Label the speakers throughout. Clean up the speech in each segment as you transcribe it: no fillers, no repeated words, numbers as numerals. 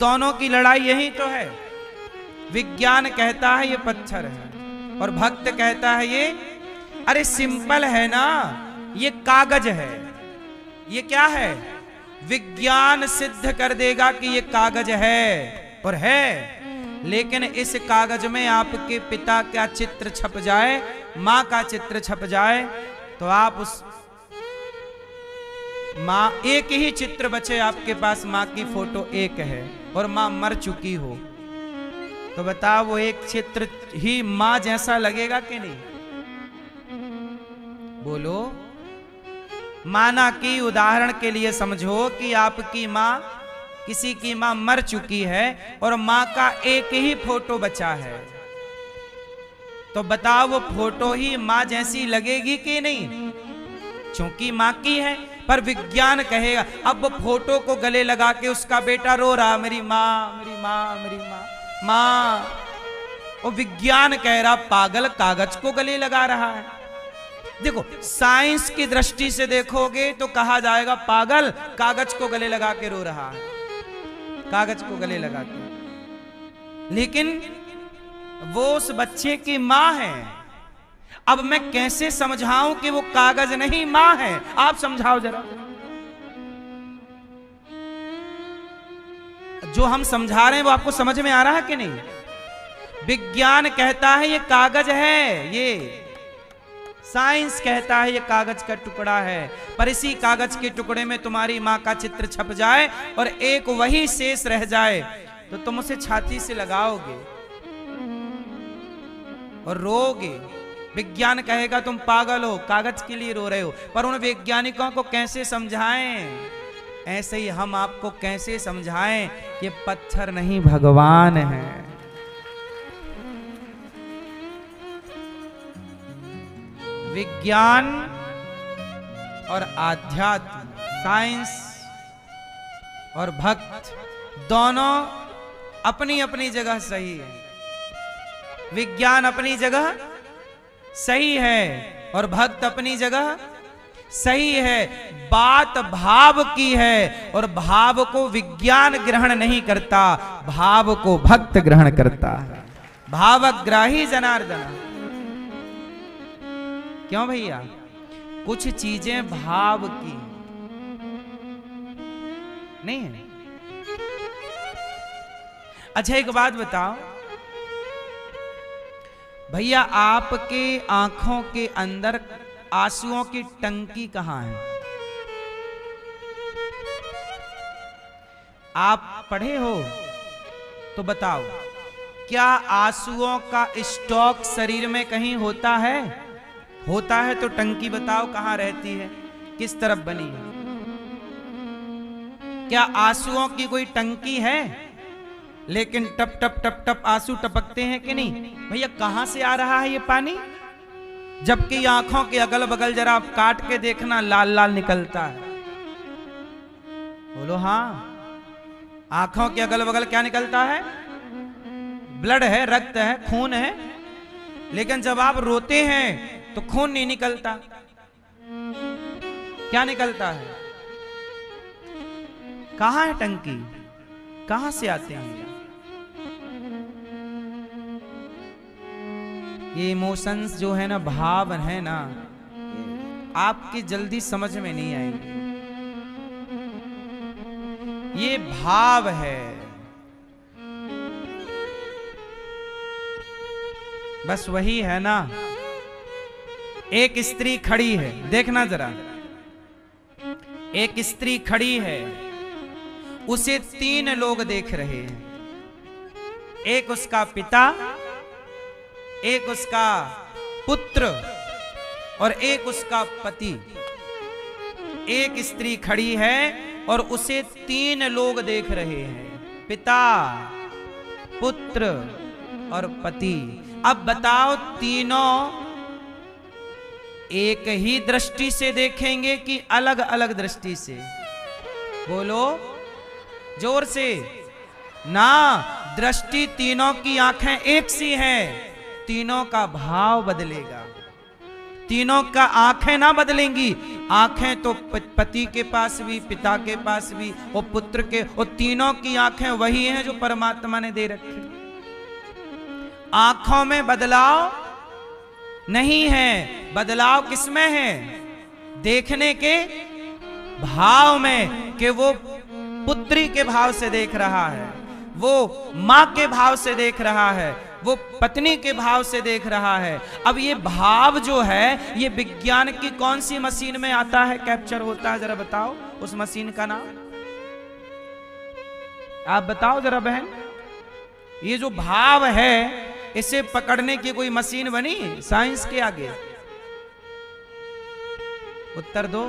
Speaker 1: दोनों की लड़ाई यही तो है। विज्ञान कहता है ये पत्थर है और भक्त कहता है ये, अरे सिंपल है ना, ये कागज है। ये क्या है? विज्ञान सिद्ध कर देगा कि ये कागज है और है, लेकिन इस कागज में आपके पिता का चित्र छप जाए, मां का चित्र छप जाए, तो आप उस मां, एक ही चित्र बचे आपके पास, मां की फोटो एक है और मां मर चुकी हो, तो बताओ वो एक चित्र ही मां जैसा लगेगा कि नहीं? बोलो। माना कि उदाहरण के लिए समझो कि आपकी मां, किसी की मां मर चुकी है और मां का एक ही फोटो बचा है, तो बताओ वो फोटो ही मां जैसी लगेगी कि नहीं? क्योंकि मां की है। पर विज्ञान कहेगा, अब वो फोटो को गले लगा के उसका बेटा रो रहा, मेरी मां, मेरी मां, मेरी मां, मां। वो विज्ञान कह रहा, पागल, कागज को गले लगा रहा है। देखो, साइंस की दृष्टि से देखोगे तो कहा जाएगा पागल, कागज को गले लगा के रो रहा है, कागज को गले लगा के। लेकिन वो उस बच्चे की मां है। अब मैं कैसे समझाऊं कि वो कागज नहीं मां है? आप समझाओ जरा। जो हम समझा रहे हैं वो आपको समझ में आ रहा है कि नहीं? विज्ञान कहता है ये कागज है, ये साइंस कहता है ये कागज का टुकड़ा है, पर इसी कागज के टुकड़े में तुम्हारी मां का चित्र छप जाए और एक वही शेष रह जाए, तो तुम उसे छाती से लगाओगे और रोगे। विज्ञान कहेगा तुम पागल हो, कागज के लिए रो रहे हो। पर उन वैज्ञानिकों को कैसे समझाएं? ऐसे ही हम आपको कैसे समझाएं कि पत्थर नहीं भगवान है। विज्ञान और आध्यात्म, साइंस और भक्त दोनों अपनी अपनी जगह सही है। विज्ञान अपनी जगह सही है और भक्त अपनी जगह सही है। बात भाव की है और भाव को विज्ञान ग्रहण नहीं करता, भाव को भक्त ग्रहण करता है। भावग्राही जनार्दन। क्यों भैया? कुछ चीजें भाव की नहीं है। अच्छा एक बात बताओ भैया, आपके आंखों के अंदर आंसुओं की टंकी कहां है? आप पढ़े हो तो बताओ, क्या आंसुओं का स्टॉक शरीर में कहीं होता है? होता है तो टंकी बताओ कहां रहती है, किस तरफ बनी है? क्या आंसुओं की कोई टंकी है? लेकिन टप टप टप टप आंसू टपकते हैं कि नहीं? भैया कहां से आ रहा है ये पानी? जबकि आंखों के अगल बगल जरा आप काट के देखना, लाल लाल निकलता है। बोलो हाँ। आंखों के अगल बगल क्या निकलता है? ब्लड है, रक्त है, खून है। लेकिन जब आप रोते हैं तो खून नहीं निकलता। क्या निकलता है? कहां है टंकी? कहां से आते हैं ये इमोशंस जो है ना, भाव है ना, आपकी जल्दी समझ में नहीं आएंगे। ये भाव है, बस वही है ना। एक स्त्री खड़ी है, देखना जरा, एक स्त्री खड़ी है, उसे 3 लोग देख रहे हैं। एक उसका पिता, एक उसका पुत्र और एक उसका पति। एक स्त्री खड़ी है और उसे 3 लोग देख रहे हैं, पिता, पुत्र और पति। अब बताओ, तीनों एक ही दृष्टि से देखेंगे कि अलग अलग दृष्टि से? बोलो जोर से ना। दृष्टि तीनों की आंखें एक सी हैं, तीनों का भाव बदलेगा। तीनों का आंखें ना बदलेंगी, आंखें तो पति के पास भी, पिता के पास भी और पुत्र के, और तीनों की आंखें वही हैं जो परमात्मा ने दे रखी। आंखों में बदलाव नहीं है, बदलाव किसमें है? देखने के भाव में, कि वो पुत्री के भाव से देख रहा है, वो मां के भाव से देख रहा है, वो पत्नी के भाव से देख रहा है। अब ये भाव जो है ये विज्ञान की कौन सी मशीन में आता है, कैप्चर होता है? जरा बताओ उस मशीन का नाम, आप बताओ जरा बहन। ये जो भाव है इसे पकड़ने की कोई मशीन बनी साइंस के आगे? उत्तर दो।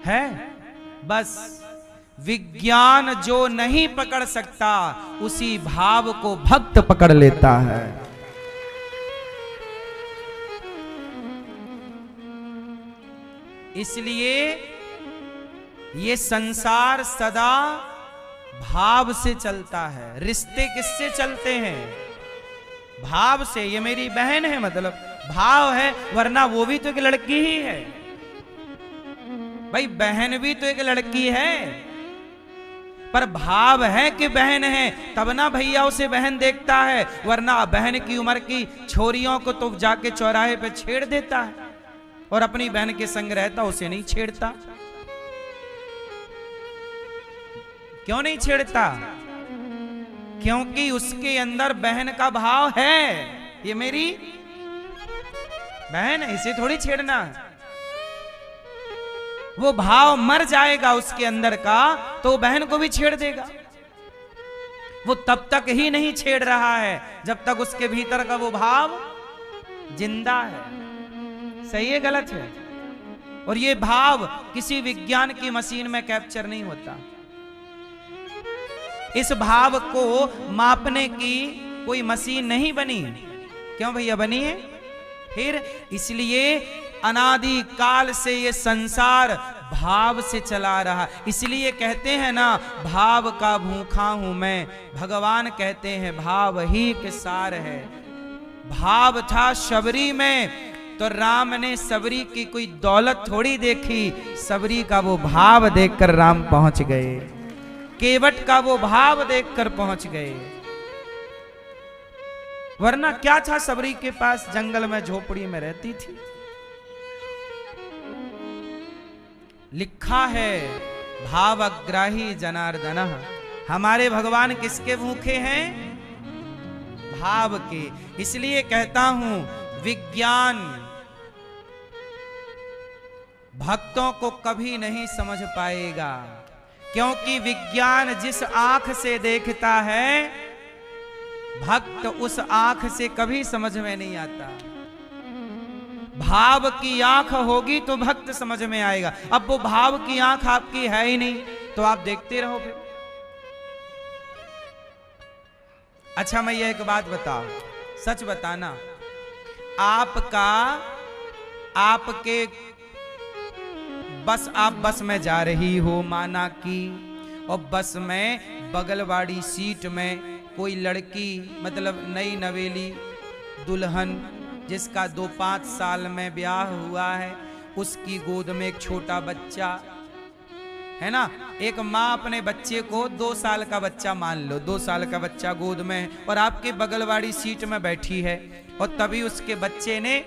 Speaker 1: है? बस विज्ञान जो नहीं पकड़ सकता उसी भाव को भक्त पकड़ लेता है। इसलिए ये संसार सदा भाव से चलता है। रिश्ते किससे चलते हैं? भाव से। ये मेरी बहन है मतलब भाव है, वरना वो भी तो एक लड़की ही है भाई, बहन भी तो एक लड़की है, पर भाव है कि बहन है, तब ना भैया उसे बहन देखता है, वरना बहन की उम्र की छोरियों को तो जाके चौराहे पे छेड़ देता है और अपनी बहन के संग रहता, उसे नहीं छेड़ता। क्यों नहीं छेड़ता? क्योंकि उसके अंदर बहन का भाव है। ये मेरी बहन है, इसे थोड़ी छेड़ना। वो भाव मर जाएगा उसके अंदर का तो बहन को भी छेड़ देगा। वो तब तक ही नहीं छेड़ रहा है जब तक उसके भीतर का वो भाव जिंदा है। सही है गलत है? और ये भाव किसी विज्ञान की मशीन में कैप्चर नहीं होता। इस भाव को मापने की कोई मशीन नहीं बनी। क्यों भैया बनी है? फिर इसलिए अनादि काल से ये संसार भाव से चला रहा। इसलिए कहते हैं ना, भाव का भूखा हूं मैं। भगवान कहते हैं भाव ही के सार है। भाव था शबरी में तो राम ने सबरी की कोई दौलत थोड़ी देखी, सबरी का वो भाव देखकर राम पहुंच गए। केवट का वो भाव देखकर पहुंच गए। वरना क्या था सबरी के पास? जंगल में झोपड़ी में रहती थी। लिखा है भावग्राही जनार्दन। हमारे भगवान किसके भूखे हैं? भाव के। इसलिए कहता हूं विज्ञान भक्तों को कभी नहीं समझ पाएगा, क्योंकि विज्ञान जिस आंख से देखता है भक्त उस आंख से कभी समझ में नहीं आता। भाव की आंख होगी तो भक्त समझ में आएगा। अब वो भाव की आंख आपकी है ही नहीं तो आप देखते रहो फिर। अच्छा मैं ये एक बात बताओ, सच बताना, आपके बस, आप बस में जा रही हो माना कि, और बस में बगल वाली सीट में कोई लड़की मतलब नई नवेली दुल्हन जिसका 2-5 साल में ब्याह हुआ है, उसकी गोद में एक छोटा बच्चा है ना। एक माँ अपने बच्चे को 2 साल का बच्चा मान लो, 2 साल का बच्चा गोद में है और आपके बगल वाली सीट में बैठी है, और तभी उसके बच्चे ने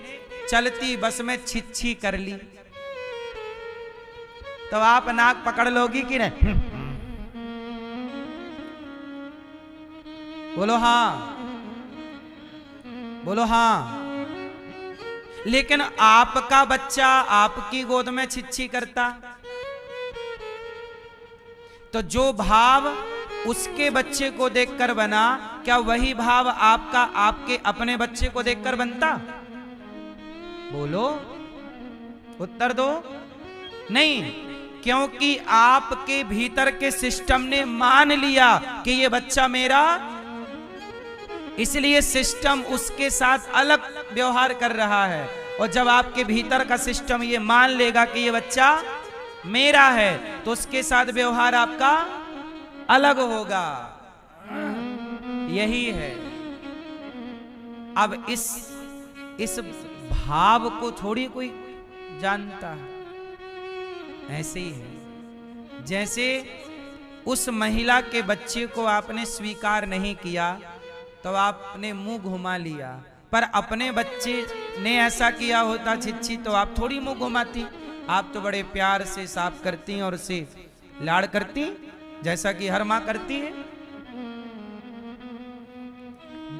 Speaker 1: चलती बस में छिछी कर ली, तो आप नाक पकड़ लोगी कि नहीं? बोलो हाँ, बोलो हाँ। लेकिन आपका बच्चा आपकी गोद में छिछी करता तो जो भाव उसके बच्चे को देखकर बना, क्या वही भाव आपका आपके अपने बच्चे को देखकर बनता? बोलो, उत्तर दो। नहीं, क्योंकि आपके भीतर के सिस्टम ने मान लिया कि ये बच्चा मेरा, इसलिए सिस्टम उसके साथ अलग व्यवहार कर रहा है। और जब आपके भीतर का सिस्टम ये मान लेगा कि ये बच्चा मेरा है तो उसके साथ व्यवहार आपका अलग होगा। यही है। अब इस भाव को थोड़ी कोई जानता है। ऐसे ही है, जैसे उस महिला के बच्चे को आपने स्वीकार नहीं किया तो आपने मुंह घुमा लिया, पर अपने बच्चे ने ऐसा किया होता छिच्छी तो आप थोड़ी मुंह घुमाती। आप तो बड़े प्यार से साफ करती और उसे लाड़ करती, जैसा कि हर मां करती है।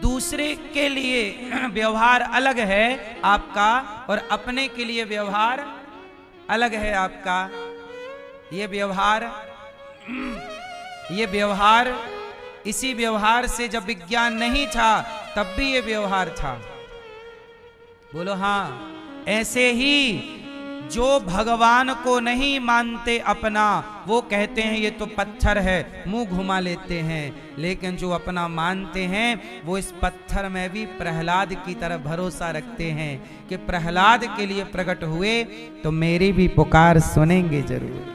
Speaker 1: दूसरे के लिए व्यवहार अलग है आपका और अपने के लिए व्यवहार अलग है आपका। ये व्यवहार इसी व्यवहार से जब विज्ञान नहीं था तब भी ये व्यवहार था। बोलो हाँ। ऐसे ही जो भगवान को नहीं मानते अपना, वो कहते हैं ये तो पत्थर है, मुंह घुमा लेते हैं। लेकिन जो अपना मानते हैं वो इस पत्थर में भी प्रहलाद की तरह भरोसा रखते हैं कि प्रहलाद के लिए प्रकट हुए तो मेरी भी पुकार सुनेंगे जरूर।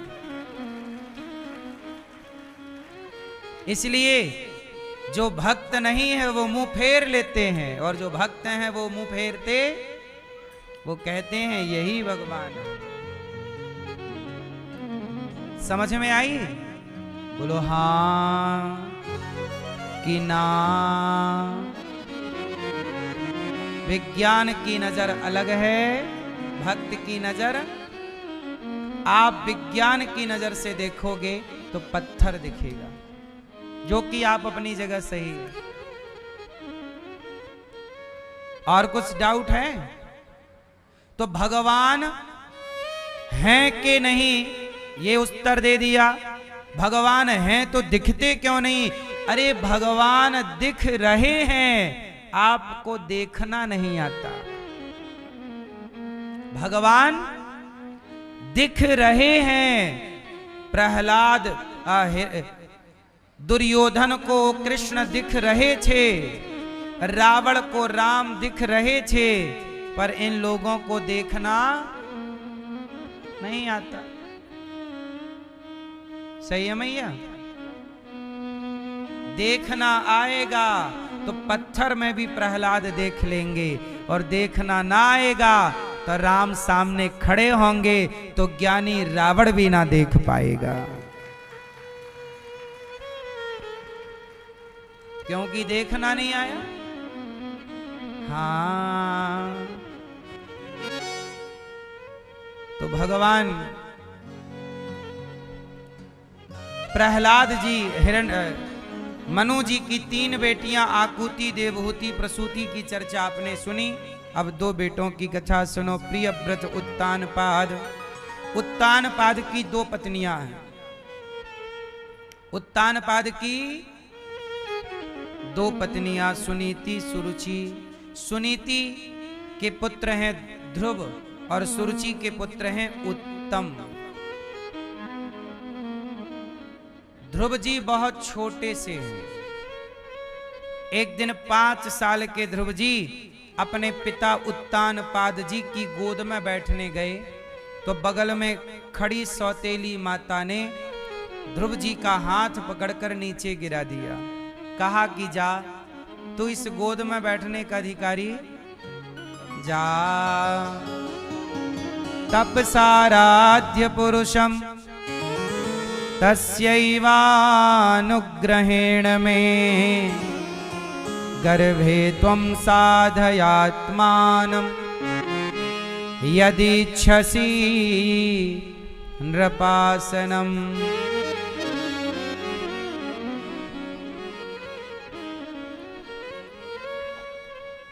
Speaker 1: इसलिए जो भक्त नहीं है वो मुंह फेर लेते हैं, और जो भक्त हैं वो मुंह फेरते, वो कहते हैं यही भगवान है। समझ में आई? बोलो हाँ कि ना। विज्ञान की नजर अलग है, भक्त की नजर। आप विज्ञान की नजर से देखोगे तो पत्थर दिखेगा, जो कि आप अपनी जगह सही है। और कुछ डाउट है तो भगवान हैं कि नहीं ये उत्तर दे दिया। भगवान हैं तो दिखते क्यों नहीं? अरे भगवान दिख रहे हैं, आपको देखना नहीं आता। भगवान दिख रहे हैं। प्रहलाद दुर्योधन को कृष्ण दिख रहे थे, रावण को राम दिख रहे थे, पर इन लोगों को देखना नहीं आता। सही है मैया? देखना आएगा तो पत्थर में भी प्रहलाद देख लेंगे, और देखना ना आएगा तो राम सामने खड़े होंगे तो ज्ञानी रावण भी ना देख पाएगा, क्योंकि देखना नहीं आया। हाँ, तो भगवान प्रहलाद जी मनु जी की 3 बेटियां आकुति, देवहूति, प्रसूति की चर्चा आपने सुनी। अब 2 बेटों की कथा सुनो। प्रियव्रत उत्तानपाद। उत्तानपाद की 2 पत्नियां हैं। उत्तानपाद की 2 पत्नियां सुनीति, सुरुचि। सुनीति के पुत्र हैं ध्रुव और सुरुचि के पुत्र हैं उत्तम। ध्रुव जी बहुत छोटे से हैं। एक दिन 5 साल के ध्रुव जी अपने पिता उत्तानपाद जी की गोद में बैठने गए तो बगल में खड़ी सौतेली माता ने ध्रुव जी का हाथ पकड़कर नीचे गिरा दिया। कहा कि जा, तू इस गोद में बैठने का अधिकारी, जा। तपसाराध्य पुरुषम तस्यैवानुग्रहेण में गर्भे त्वं साधयात्मानं यदीच्छसि नृपासनम्।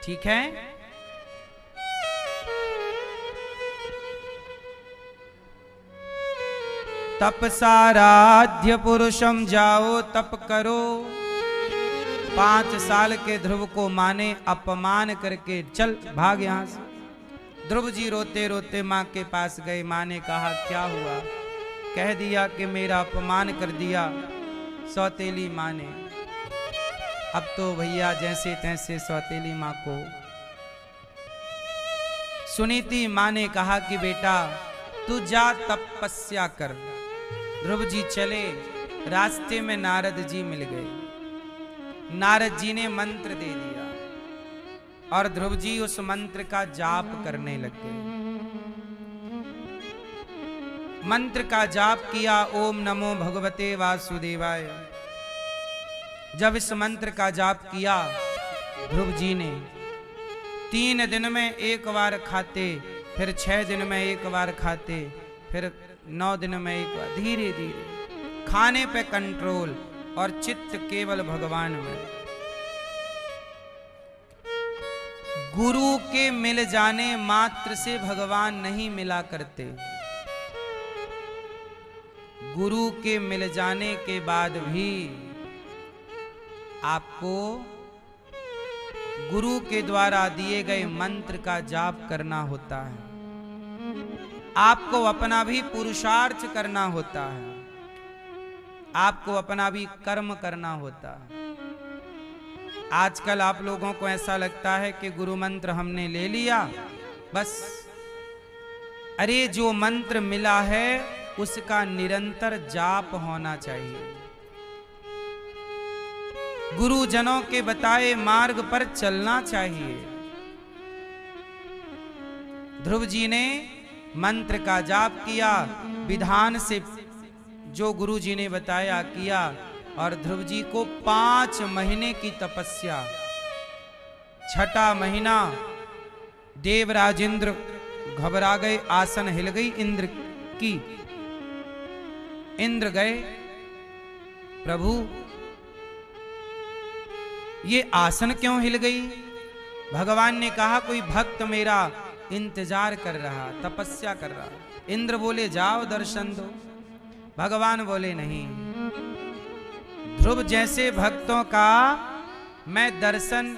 Speaker 1: ठीक है? तपसाराध्य पुरुषम, जाओ तप करो। 5 साल के ध्रुव को माँ ने अपमान करके चल भाग यहां से। ध्रुव जी रोते रोते माँ के पास गए। माँ ने कहा क्या हुआ? कह दिया कि मेरा अपमान कर दिया सौतेली माँ ने। अब तो भैया जैसे तैसे सौतेली माँ को। सुनीति माँ ने कहा कि बेटा तू जा तपस्या कर। ध्रुव जी चले। रास्ते में नारद जी मिल गए। नारद जी ने मंत्र दे दिया और ध्रुव जी उस मंत्र का जाप करने लग गए। मंत्र का जाप किया, ओम नमो भगवते वासुदेवाय। जब इस मंत्र का जाप किया ध्रुव जी ने, 3 दिन में एक बार खाते, फिर 6 दिन में एक बार खाते, फिर 9 दिन में एक बार, धीरे धीरे खाने पे कंट्रोल और चित्त केवल भगवान में। गुरु के मिल जाने मात्र से भगवान नहीं मिला करते, गुरु के मिल जाने के बाद भी आपको गुरु के द्वारा दिए गए मंत्र का जाप करना होता है, आपको अपना भी पुरुषार्थ करना होता है, आपको अपना भी कर्म करना होता है। आजकल आप लोगों को ऐसा लगता है कि गुरु मंत्र हमने ले लिया बस, अरे जो मंत्र मिला है उसका निरंतर जाप होना चाहिए, गुरुजनों के बताए मार्ग पर चलना चाहिए। ध्रुव जी ने मंत्र का जाप किया, विधान से जो गुरु जी ने बताया किया, और ध्रुव जी को 5 महीने की तपस्या, 6ठा महीना देवराज इंद्र घबरा गए, आसन हिल गई इंद्र की। इंद्र गए, प्रभु ये आसन क्यों हिल गई? भगवान ने कहा कोई भक्त मेरा इंतजार कर रहा, तपस्या कर रहा। इंद्र बोले जाओ दर्शन दो। भगवान बोले नहीं, ध्रुव जैसे भक्तों का मैं दर्शन,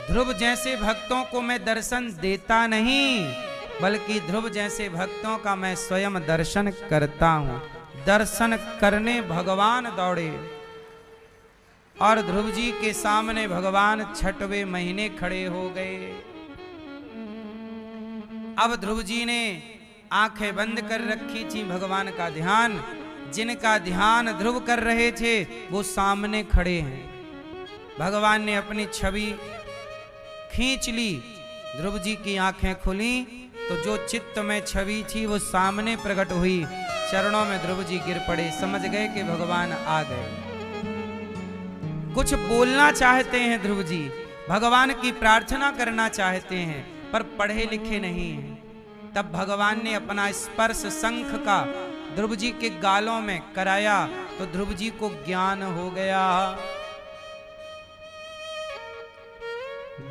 Speaker 1: ध्रुव जैसे भक्तों को मैं दर्शन देता नहीं, बल्कि ध्रुव जैसे भक्तों का मैं स्वयं दर्शन करता हूं। दर्शन करने भगवान दौड़े और ध्रुव जी के सामने भगवान 6वें महीने खड़े हो गए। अब ध्रुव जी ने आंखें बंद कर रखी थी, भगवान का ध्यान, जिनका ध्यान ध्रुव कर रहे थे वो सामने खड़े हैं। भगवान ने अपनी छवि खींच ली, ध्रुव जी की आंखें खुली तो जो चित्त में छवि थी वो सामने प्रकट हुई। चरणों में ध्रुव जी गिर पड़े, समझ गए कि भगवान आ गए। कुछ बोलना चाहते हैं ध्रुव जी, भगवान की प्रार्थना करना चाहते हैं, पर पढ़े लिखे नहीं हैं। तब भगवान ने अपना स्पर्श शंख का ध्रुव जी के गालों में कराया तो ध्रुव जी को ज्ञान हो गया,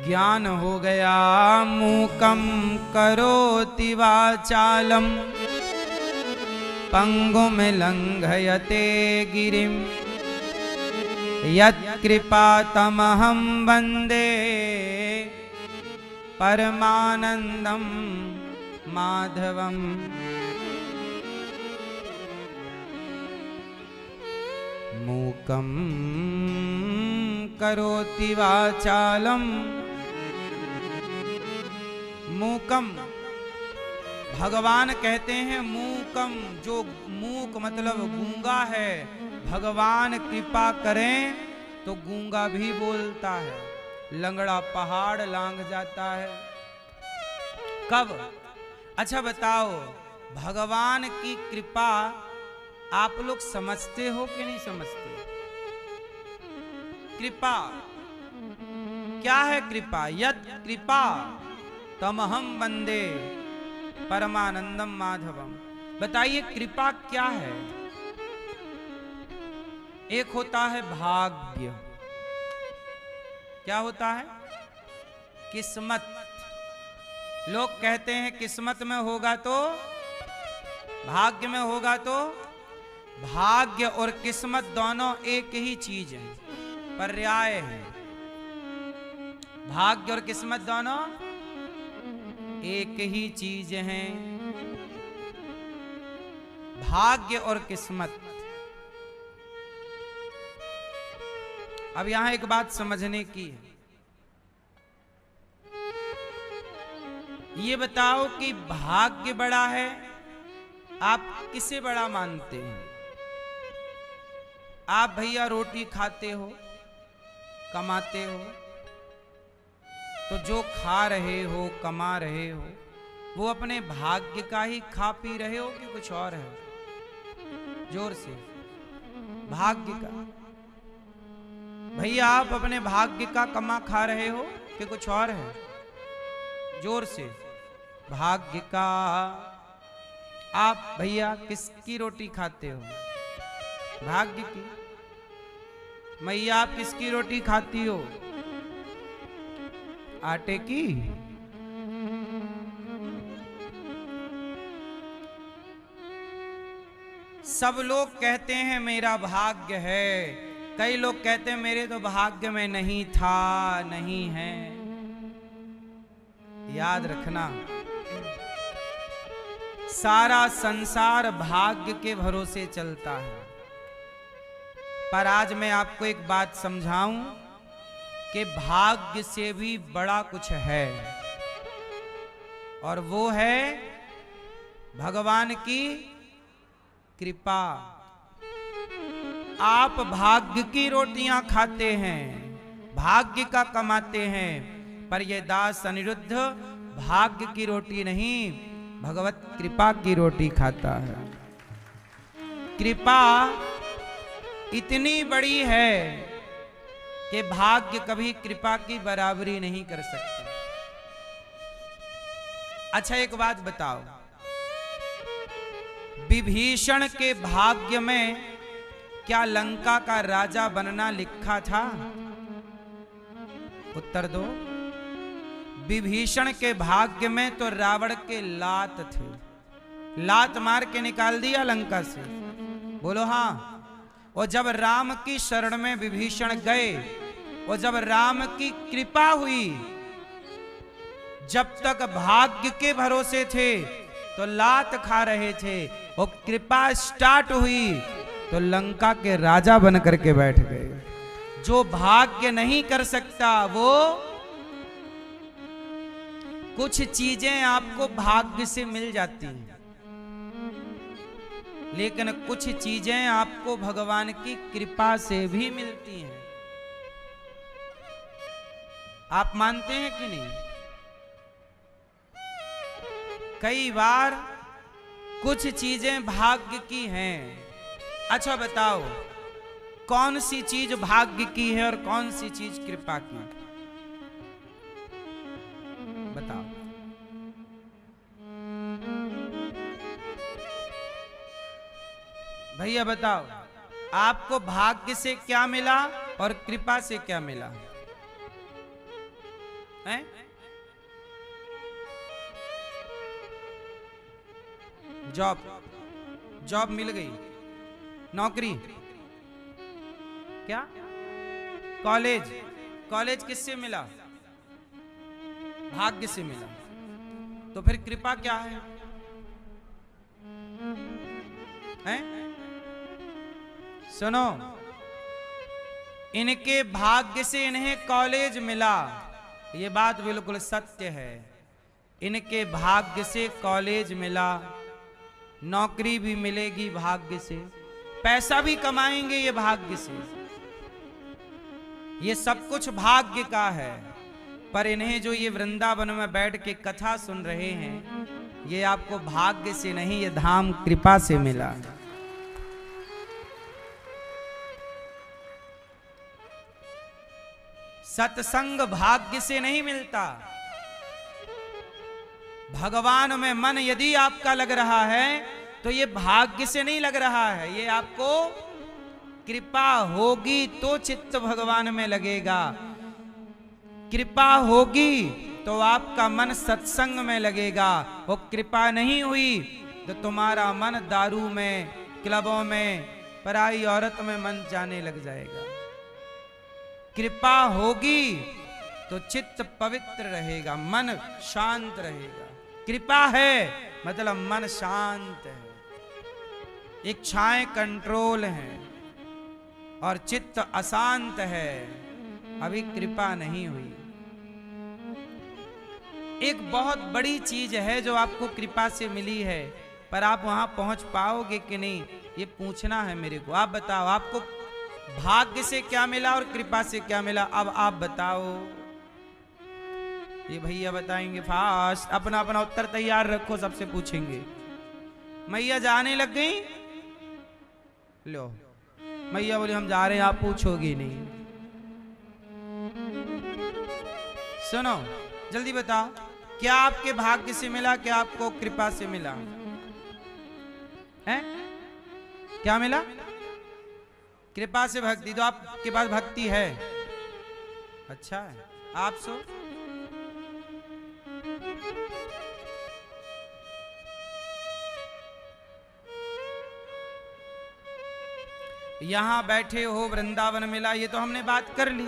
Speaker 1: ज्ञान हो गया। मूकं करोति वाचालम पंगुम लंघयते गिरिम यत्कृपातमहं वन्दे परमानंदम माधवम। मूकं करोति वाचालम, मूकम भगवान कहते हैं मूकम, जो मूक मतलब गूंगा है, भगवान कृपा करें तो गूंगा भी बोलता है, लंगड़ा पहाड़ लांघ जाता है। कब? अच्छा बताओ, भगवान की कृपा आप लोग समझते हो कि नहीं समझते? कृपा क्या है? कृपा यत् कृपा तमहम वंदे परमानंदम माधवम। बताइए कृपा क्या है? एक होता है भाग्य, क्या होता है? किस्मत। लोग कहते हैं किस्मत में होगा तो, भाग्य में होगा तो। भाग्य और किस्मत दोनों एक ही चीज है, पर्याय है। भाग्य और किस्मत दोनों एक ही चीज है, भाग्य और किस्मत। अब यहां एक बात समझने की है, ये बताओ कि भाग्य बड़ा है, आप किसे बड़ा मानते हैं? आप भैया रोटी खाते हो, कमाते हो, तो जो खा रहे हो, कमा रहे हो, वो अपने भाग्य का ही खा पी रहे हो कि कुछ और है? जोर से, भाग्य का। भैया आप अपने भाग्य का कमा खा रहे हो कि कुछ और है? जोर से, भाग्य का। आप भैया किसकी रोटी खाते हो? भाग्य की। मैया आप किसकी रोटी खाती हो? आटे की। सब लोग कहते हैं मेरा भाग्य है, कई लोग कहते हैं मेरे तो भाग्य में नहीं था, नहीं है। याद रखना, सारा संसार भाग्य के भरोसे चलता है। पर आज मैं आपको एक बात समझाऊं कि भाग्य से भी बड़ा कुछ है, और वो है भगवान की कृपा। आप भाग्य की रोटियां खाते हैं, भाग्य का कमाते हैं, पर यह दास अनिरुद्ध भाग्य की रोटी नहीं, भगवत कृपा की रोटी खाता है। कृपा इतनी बड़ी है कि भाग्य कभी कृपा की बराबरी नहीं कर सकता। अच्छा एक बात बताओ, विभीषण के भाग्य में क्या लंका का राजा बनना लिखा था? उत्तर दो। विभीषण के भाग्य में तो रावण के लात थे, लात मार के निकाल दिया लंका से। बोलो हाँ। और जब राम की शरण में विभीषण गए, और जब राम की कृपा हुई, जब तक भाग्य के भरोसे थे तो लात खा रहे थे, और कृपा स्टार्ट हुई तो लंका के राजा बन करके बैठ गए। जो भाग्य नहीं कर सकता, वो कुछ चीजें आपको भाग्य से मिल जाती हैं, लेकिन कुछ चीजें आपको भगवान की कृपा से भी मिलती हैं। आप मानते हैं कि नहीं? कई बार कुछ चीजें भाग्य की हैं। अच्छा बताओ, कौन सी चीज भाग्य की है और कौन सी चीज कृपा की? बताओ। भैया बताओ, आपको भाग्य से क्या मिला और कृपा से क्या मिला है? जॉब, जॉब मिल गई, नौकरी, क्या? कॉलेज, कॉलेज किससे मिला? भाग्य से मिला। तो फिर कृपा क्या है? हैं? सुनो, इनके भाग्य से इन्हें कॉलेज मिला, ये बात बिल्कुल सत्य है। इनके भाग्य से कॉलेज मिला, नौकरी भी मिलेगी भाग्य से, पैसा भी कमाएंगे ये भाग्य से, ये सब कुछ भाग्य का है। पर इन्हें जो ये वृंदावन में बैठ के कथा सुन रहे हैं, ये आपको भाग्य से नहीं, ये धाम कृपा से मिला। सत्संग भाग्य से नहीं मिलता। भगवान में मन यदि आपका लग रहा है तो ये भाग्य से नहीं लग रहा है, ये आपको कृपा होगी तो चित्त भगवान में लगेगा। कृपा होगी तो आपका मन सत्संग में लगेगा, वो कृपा नहीं हुई तो तुम्हारा मन दारू में, क्लबों में, पराई औरत में मन जाने लग जाएगा। कृपा होगी तो चित्त पवित्र रहेगा, मन शांत रहेगा। कृपा है मतलब मन शांत है, इच्छाएं कंट्रोल हैं और चित्त अशांत है, अभी कृपा नहीं हुई। एक बहुत बड़ी चीज है जो आपको कृपा से मिली है, पर आप वहां पहुंच पाओगे कि नहीं, ये पूछना है मेरे को। आप बताओ, आपको भाग्य से क्या मिला और कृपा से क्या मिला? अब आप बताओ। ये भैया बताएंगे फास्ट। अपना अपना उत्तर तैयार रखो, सबसे पूछेंगे। मैया जाने लग गई। लो, मैया बोली हम जा रहे हैं, आप पूछोगी नहीं। सुनो, जल्दी बताओ, क्या आपके भाग्य से मिला, क्या आपको कृपा से मिला है? क्या मिला? कृपा से भक्ति। तो आपके पास भक्ति है, अच्छा है। आप सो यहां बैठे हो, वृंदावन मिला, ये तो हमने बात कर ली।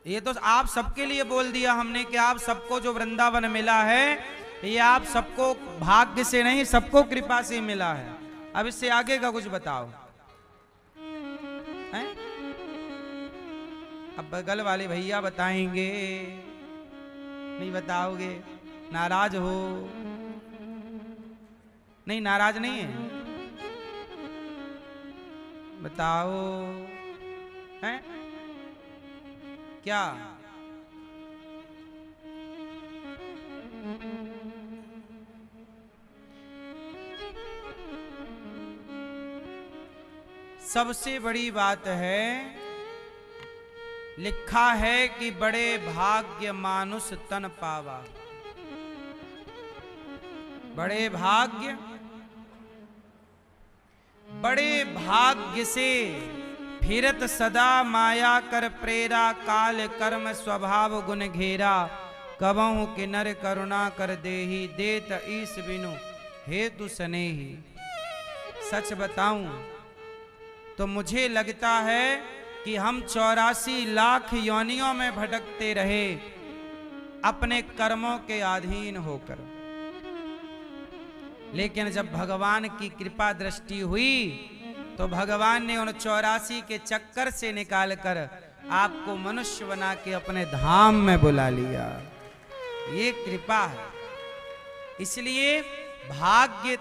Speaker 1: ये तो आप सबके लिए बोल दिया हमने कि आप सबको जो वृंदावन मिला है, ये आप सबको भाग्य से नहीं, सबको कृपा से मिला है। अब इससे आगे का कुछ बताओ है? अब बगल वाले भैया बताएंगे, नहीं बताओगे? नाराज हो? नहीं, नाराज नहीं है, बताओ हैं क्या? सबसे बड़ी बात है, लिखा है कि बड़े भाग्य मानुष तन पावा। बड़े भाग्य, बड़े भाग्य से फिरत सदा माया कर प्रेरा, काल कर्म स्वभाव गुण घेरा, कबहु कि नर करुणा कर देही, देत ईस बिनु हेतु सनेही। सच बताऊं तो मुझे लगता है कि हम 84 लाख योनियों में भटकते रहे अपने कर्मों के अधीन होकर, लेकिन जब भगवान की कृपा दृष्टि हुई तो भगवान ने उन 84 के चक्कर से निकालकर आपको मनुष्य बना के अपने धाम में बुला लिया। ये कृपा है। इसलिए भाग्य